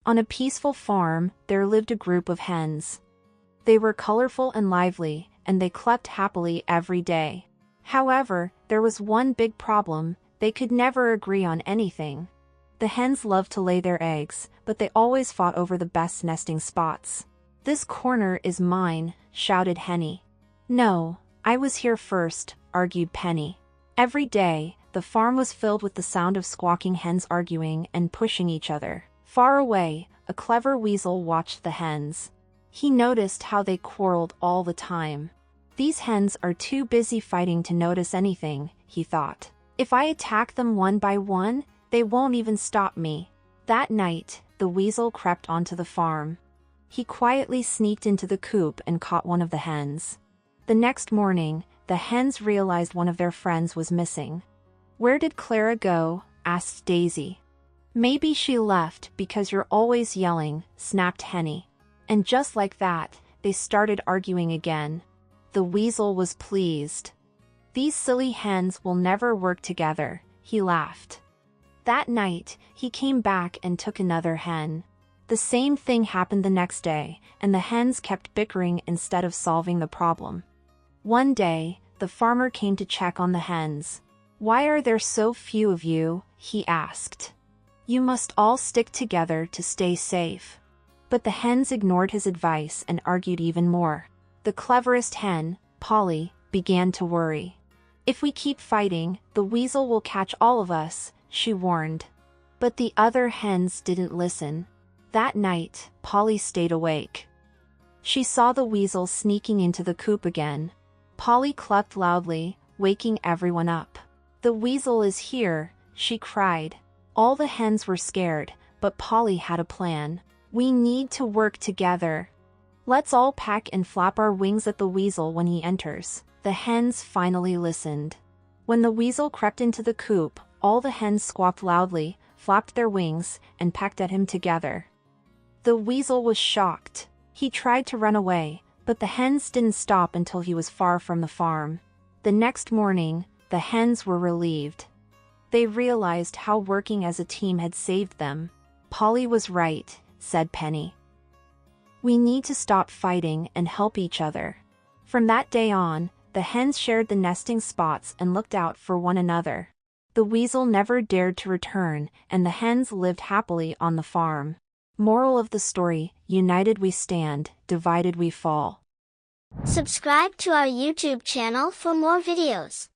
On a peaceful farm, there lived a group of hens. They were colorful and lively, and they clucked happily every day. However, there was one big problem: they could never agree on anything. The hens loved to lay their eggs, but they always fought over the best nesting spots. "This corner is mine," shouted Henny. "No, I was here first," argued Penny. Every day, the farm was filled with the sound of squawking hens arguing and pushing each other. Far away, a clever weasel watched the hens. He noticed how they quarreled all the time. "These hens are too busy fighting to notice anything," he thought. "If I attack them one by one, they won't even stop me." That night, the weasel crept onto the farm. He quietly sneaked into the coop and caught one of the hens. The next morning, the hens realized one of their friends was missing. "Where did Clara go?" asked Daisy. "Maybe she left because you're always yelling," snapped Henny. And just like that, they started arguing again. The weasel was pleased. "These silly hens will never work together," he laughed. That night, he came back and took another hen. The same thing happened the next day, and the hens kept bickering instead of solving the problem. One day, the farmer came to check on the hens. "Why are there so few of you?" he asked. "You must all stick together to stay safe." But the hens ignored his advice and argued even more. The cleverest hen, Polly, began to worry. "If we keep fighting, the weasel will catch all of us," she warned. But the other hens didn't listen. That night, Polly stayed awake. She saw the weasel sneaking into the coop again. Polly clucked loudly, waking everyone up. "The weasel is here," she cried. All the hens were scared, but Polly had a plan. "We need to work together. Let's all pack and flap our wings at the weasel when he enters." The hens finally listened. When the weasel crept into the coop, all the hens squawked loudly, flapped their wings, and pecked at him together. The weasel was shocked. He tried to run away, but the hens didn't stop until he was far from the farm. The next morning, the hens were relieved. They realized how working as a team had saved them. "Polly was right," said Penny. "We need to stop fighting and help each other." From that day on, the hens shared the nesting spots and looked out for one another. The weasel never dared to return, and the hens lived happily on the farm. Moral of the story: united we stand, divided we fall. Subscribe to our YouTube channel for more videos.